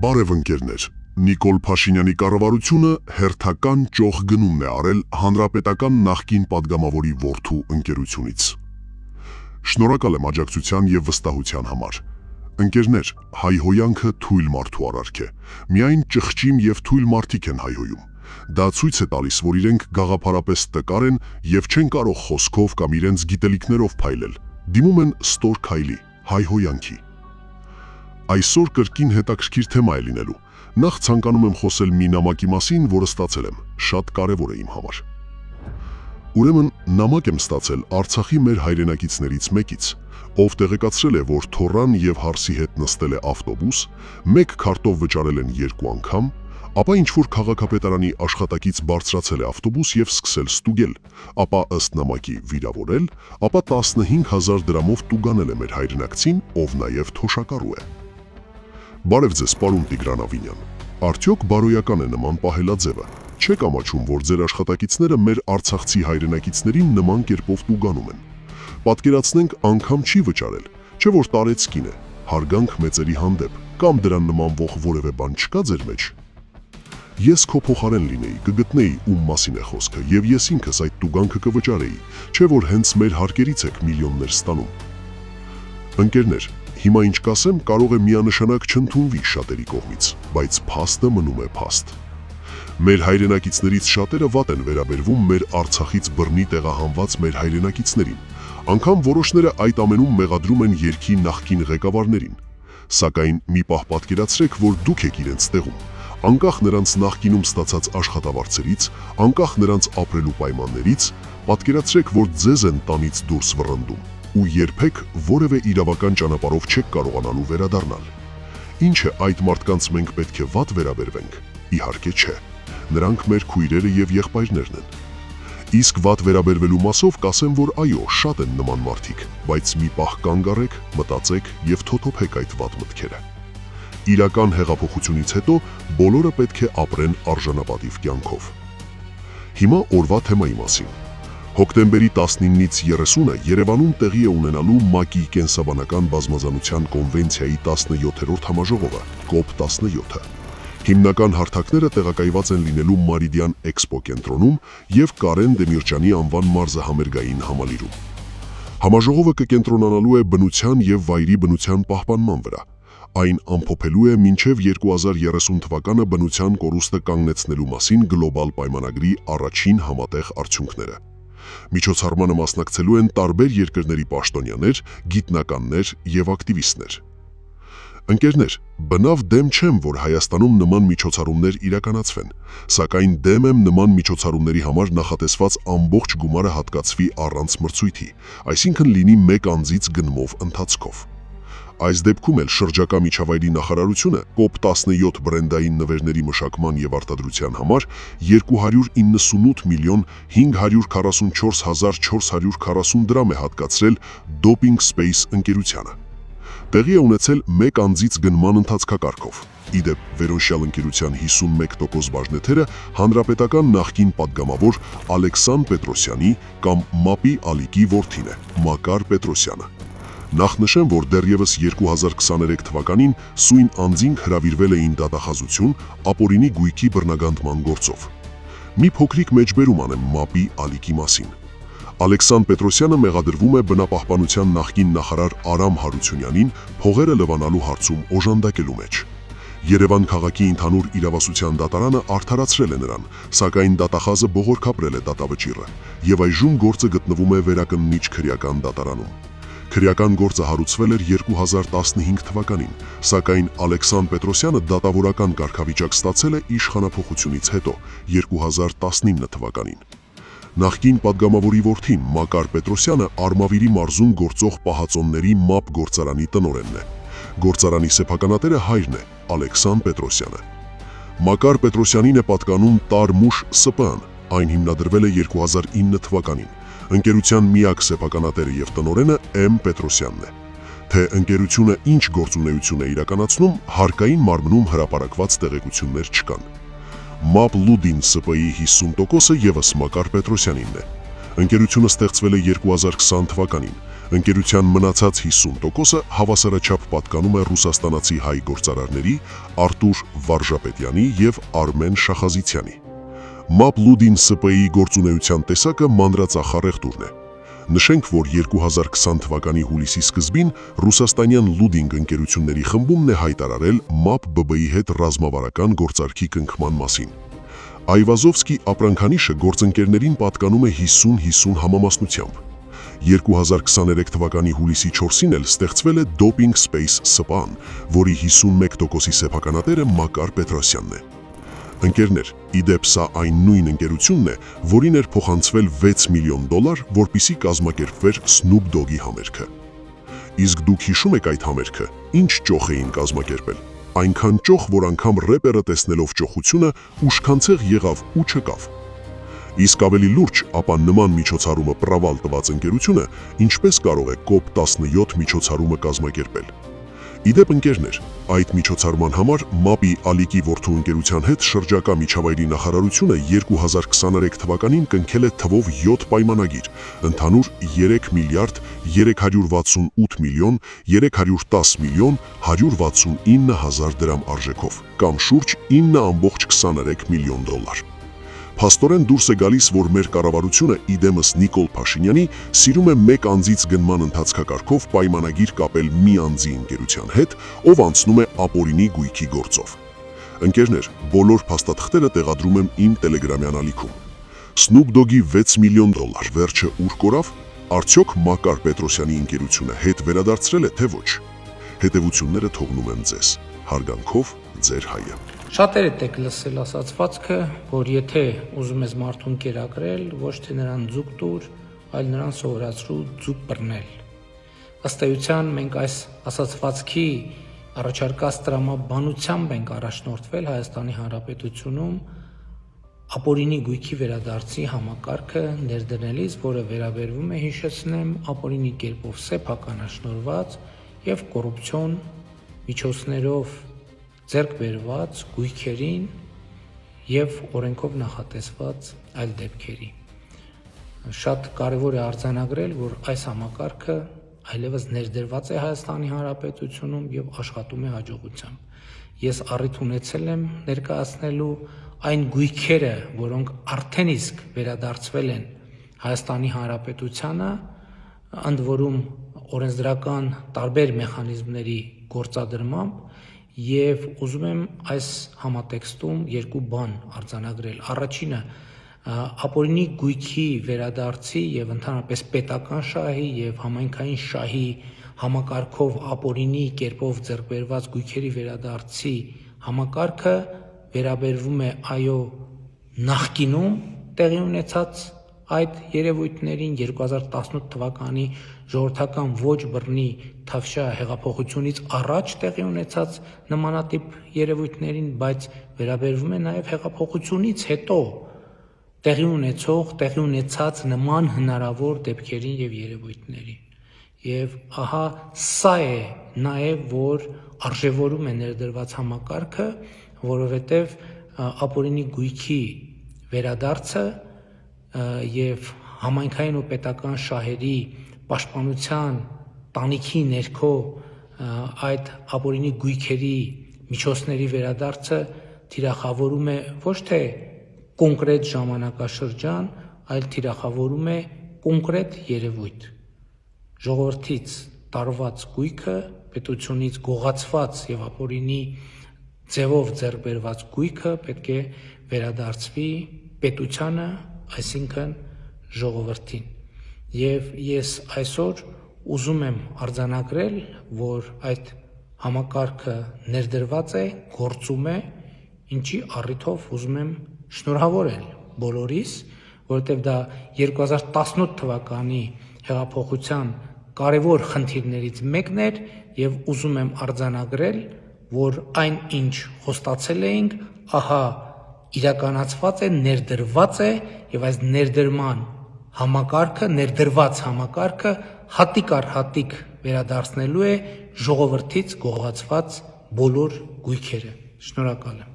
Բարև ընկերներ, Նիկոլ Փաշինյանի կառավարությունը հերթական ճոխ գնումն է արել հանրապետական նախկին падգամավորի որդու ընկերությունից։ Շնորհակալ եմ աջակցության եւ վստահության համար։ Ընկերներ, հայհոյանքը թույլ մարդու արարք է։ Միայն ճղճիմ եւ թույլ մարդիկ են հայհոյում։ Դա ցույց է տալիս, որ իրենք գաղափարապես տկար են եւ չեն կարող խոսքով կամ իրենց գիտելիքներով փայլել։ Դիմում են ստոր քայլի, հայհոյանքի։ Այսօր կրկին հետաքրքիր թեմա է լինելու։ Նախ ցանկանում եմ խոսել մի նամակի մասին, որը ստացել եմ, շատ կարևոր է իմ համար։ Ուրեմն նամակ եմ ստացել Արցախի մեր հայրենակիցներից մեկից, ով տեղեկացրել է, որ Թորան եւ Հարսի հետ նստել է ավտոբուս, մեկ քարտով վճարել են 2 անգամ, ապա ինչ-որ քաղաքապետարանի աշխատակից բարձրացել է ավտոբուս եւ սկսել ստուգել, ապա ըստ նամակի վիրավորել, ապա 15,000 դրամով տուգանել է մեր հայրենակցին, ով նաեւ թոշակառու է։ Բարև ձեզ, պարոն Տիգրան Ավինյան, արդյոք բարոյական է նման պահելաձևը, չեք ամաչում, որ ձեր աշխատակիցները մեր արցախցի հայրենակիցներին նման կերպով տուգանում են։ Պատկերացնենք անգամ չի վճարել, չէ որ տարեցկին է, հարգանք մեծերի հանդեպ, կամ դրան նմանվող որևէ բան չկա ձեր մեջ։ Ես քո փոխարեն լինեի, կգտնեի ում մասին է խոսքը, եւ ես ինքս այդ տուգանքը կվճարեի, չէ որ հենց մեր հարկերից եք միլիոններ ստանում։ Ընկերներ, հիմա ինչ կասեմ, կարող է միանշանակ չընդունվի շատերի կողմից, բայց փաստը մնում է փաստ։ Մեր հայրենակիցներից շատերը վատ են վերաբերվում մեր Արցախից բռնի տեղահանված մեր հայրենակիցներին, անգամ որոշները այդ ամենում մեղադրում են երկրի նախկին ղեկավարներին։ Սակայն մի պահ պատկերացրեք, որ դուք եք իրենց տեղում, անկախ նրանց նախկինում ստացած աշխատավարձերից, անկախ նրանց ապրելու պայմաններից, պատկերացրեք, որ ձեզ են տանից դուրս վռնդում ու երբեք որևէ իրավական ճանապարհով չեք կարողանալու վերադառնալ։ Ինչ է այդ մարդկանց մենք պետք է վատ վերաբերվենք։ Իհարկե չէ։ Նրանք մեր քույրերը եւ եղբայրներն են։ Իսկ վատ վերաբերվելու մասով կասեմ, որ այո, շատ են նման մարդիկ, բայց մի պահ կանգ առեք, մտածեք եւ թոթոփեք այդ վատ մտքերը։ Իրական հեղափոխությունից հետո բոլորը պետք է ապրեն արժանապատիվ կյանքով։ Հիմա օրվա թեմայի մասին։ Հոկտեմբերի 19-ից 30-ը Երևանում տեղի է ունենալու ՄԱԿ-ի կենսաբանական բազմազանության կոնվենցիայի 17-րդ համաժողովը, COP17-ը։ Հիմնական հարթակները տեղակայված են լինելու Մարիդյան Էքսպո կենտրոնում եւ Կարեն Դեմիրճյանի անվան մարզահամերգային համալիրում։ Համաժողովը կկենտրոնանալու է բնության եւ վայրի բնության պահպանման վրա։ Այն ամփոփելու է մինչև 2030 թվականը բնության կորուստը կանգնեցնելու մասին գլոբալ պայմանագրի առաջին համատեղ արդյունքները։ Միջոցառմանը մասնակցելու են տարբեր երկրների պաշտոնյաներ, գիտնականներ եւ ակտիվիստներ։ Ընկերներ, բնավ դեմ չեմ, որ Հայաստանում նման միջոցառումներ իրականացվեն, սակայն դեմ եմ նման միջոցառումների համար նախատեսված ամբողջ գումարը հատկացվի առանց մրցույթի, այսինքն լինի մեկ անձից գնումով ընթացքով։ Այս դեպքում էլ շրջակա միջավայրի նախարարությունը COP17 բրենդային նվերների մշակման եւ արտադրության համար 298 միլիոն 544 հազար 440 դրամ է հատկացրել Doping Space ընկերությանը։ Տեղի է ունեցել մեկ անձից գնման ընթացքակարգով։ Իդեպ վերոնշյալ ընկերության 51% բաժնեթերը հանրապետական նախկին падգամավոր Ալեքսան Պետրոսյանի կամ ՄԱՊ-ի Ալիկի որդին է, Մակար Պետրոսյանը։ Նախ նշեմ, որ դեռևս 2023 թվականին սույն անձին հրավիրվել էին դատախազություն ապօրինի գույքի բռնագանդման գործով։ Մի փոքրիկ մեջբերում անեմ ՄԱՊ-ի Ալիկի մասին։ Ալեքսան Պետրոսյանը մեղադրվում է բնապահպանության նախկին նախարար Արամ Հարությունյանին փողերը լվանալու հարցում օժանդակելու մեջ։ Երևան քաղաքի ընդհանուր իրավասության դատարանը արդարացրել է նրան, սակայն դատախազը բողոքապրել է դատավճիռը, եւ այժմ գործը գտնվում է վերակննիչ քրեական դատարանում։ Քրեական գործը հարուցվել էր 2015 թվականին, սակայն Ալեքսան Պետրոսյանը դատավորական կարգավիճակ ստացել է իշխանափոխությունից հետո 2019 թվականին։ Նախկին падգամավորի որդին Մակար Պետրոսյանը Արմավիրի մարզում գործող պահածոնների ՄԱՊ գործարանի տնօրենն է։ Գործարանի սեփականատերը հայրն է, Ալեքսան Պետրոսյանը։ Մակար Պետրոսյանին է պատկանում Տարմուշ ՍՊԸ-ն, այն հիմնադրվել է 2009 թվականին։ Ընկերության միակ սեփականատերը եւ տնօրենը Մ. Պետրոսյանն է։ Թե ընկերությունը ինչ գործունեություն է իրականացնում, հարկային մարմնում հրապարակված տեղեկություններ չկան։ ՄԱՊ Լուդին ՍՊ-ի 50%-ը եւս Մակար Պետրոսյանինն է։ Ընկերությունը ստեղծվել է 2020 թվականին, Ընկերության մնացած 50%-ը հավասարաչափ պատկանում է ռուսաստանացի հայ գործարարների Արտուր Վարժապետյանի և Արմեն Շախազիցյանի։ ՄԱՊ Լուդին ՍՊ-ի գործունեության տեսակը մանրածախ է։ Նշենք, որ 2020 թվականի հուլիսի սկզբին ռուսաստանյան Լուդինգ ընկերությունների խմբումն է հայտարարել ՄԱՊ ԲԲ-ի հետ ռազմավարական գործարքի կնքման մասին։ Այվազովսկի ապրանքանիշը գործընկերներին պատկանում է 50-50 համամասնությամբ։ 2023 թվականի հուլիսի 4-ին էլ ստեղծվել է Doping Space ՍՊԱ-ն, որի 51%-ի սեփականատերը Մակար Պետրոսյանն է։ Ընկերներ, իդեպ սա այն նույն ընկերությունն է, որին էր փոխանցվել $6 միլիոն, որպեսզի կազմակերպվեր Snoop Dogg-ի համերգը։ Իսկ դուք հիշում եք այդ համերգը, ինչ ճոխ էին կազմակերպել։ Այնքան ճոխ, որ անգամ րեպերը տեսնելով ճոխությունը ուշքանցեղ եղավ ու չկավ։ Իսկ ավելի լուրջ, ապա նման միջոցառումը պրավալ տված ընկերությունը ինչպես կարող է COP17 միջոցառումը կազմակերպել։ Իդեպ ընկերներ, այդ միջոցառման համար ՄԱՊ-ի Ալիկի որդու ընկերության հետ շրջակա միջավայրի նախարարությունը 2023 թվականին կնքել է թվով 7 պայմանագիր, ընդհանուր 3 միլիարդ 368 միլիոն 310 միլիոն 169 հազար դրամ արժեքով, կամ շուրջ 9.23 միլիոն $։ Փաստորեն դուրս է գալիս, որ մեր կառավարությունը իդեմս Նիկոլ Փաշինյանի սիրում է մեկ անձից գնման ընթացքակարգով պայմանագիր կապել մի անձի ընկերության հետ, ով անցնում է ապօրինի գույքի գործով։ Ընկերներ, բոլոր փաստաթղթերը տեղադրում եմ իմ տելեգրամյան ալիքում։ Snoop Dogg-ի $6 միլիոն վերջը ուր կորավ, արդյոք Մակար Պետրոսյանի ընկերությունը հետ վերադարձրել է, թե ոչ։ Հետևությունները թողնում եմ ձեզ։ Հարգանքով, ձեր հայը։ Շատերդ եք լսել ասացվածքը, որ եթե ուզում ես մարդուն կերակրել, ոչ թե նրան ձուկ տուր, այլ նրան սովորացրու ձուկ բռնել։ Ըստ էության մենք այս ասացվածքի առաջարկած տրամաբանությամբ ենք առաջնորդվել Հայաստանի Հանրապետությունում ապօրինի գույքի վերադարձի համակարգը ներդնելիս, որը վերաբերվում է, հիշեցնեմ, ապօրինի կերպով սեփականաշնորհված եւ կոռուպցիոն միջոցներով ձեռք բերված գույքերին եւ օրենքով նախատեսված այլ դեպքերի։ Շատ կարևոր է արձանագրել, որ այս համակարգը այլևս ներդրված է Հայաստանի Հանրապետությունում եւ աշխատում է հաջողությամբ։ Ես առիթ ունեցել եմ ներկայացնելու այն գույքերը, որոնք արդեն իսկ վերադարձվել են Հայաստանի Հանրապետությանը, ընդ որում օրենսդրական տարբեր մեխանիզմների գործադրմամբ, եւ ուզում եմ այս համատեքստում երկու բան արձանագրել։ Առաջինը ապօրինի գույքի վերադարձի եւ ընդհանրապես պետական շահի եւ համայնքային շահի համակարգով ապօրինի կերպով ձեռք բերված գույքերի վերադարձի համակարգը վերաբերվում է այո նախկինում տեղի ունեցած այդ երևույթներին 2018 թվականի ժողովրդական ոչ բռնի Թավշյա հեղափոխությունից առաջ տեղի ունեցած նմանատիպ երևույթներին, բայց վերաբերվում է նաև հեղափոխությունից հետո տեղի ունեցած նման հնարավոր դեպքերին եւ երևույթներին։ Եվ ահա սա է նաև որ արժևորում է ներդրված համակարգը, որովհետեւ ապօրինի գույքի վերադարձը եւ համայնքային ու պետական շահերի պաշտպանության տանիքի ներքո այդ ապօրինի գույքերի միջոցների վերադարձը թիրախավորում է ոչ թե կոնկրետ ժամանակաշրջան, այլ թիրախավորում է կոնկրետ երևույթ։ Ժողովրդից տարված գույքը, պետությունից գողացված եւ ապօրինի ձևով ձեռք բերված գույքը պետք է վերադարձվի պետությանը, այսինքն ժողովրդին։ Եվ ես այսօր ուզում եմ արձանագրել, որ այդ համակարգը ներդրված է, գործում է, ինչի առիթով ուզում եմ շնորհավորել բոլորիս, որովհետև դա 2018 թվականի հեղափոխության կարևոր խնդիրներից մեկն էր եւ ուզում եմ արձանագրել, որ այն ինչ խոստացել էինք, ահա իրականացված է, ներդրված է եւ այս ներդրման համակարգը, ներդրված համակարգը հատիկ առ հատիկ վերադարձնելու է ժողովրդից գողացված բոլոր գույքերը։ Շնորհակալ եմ։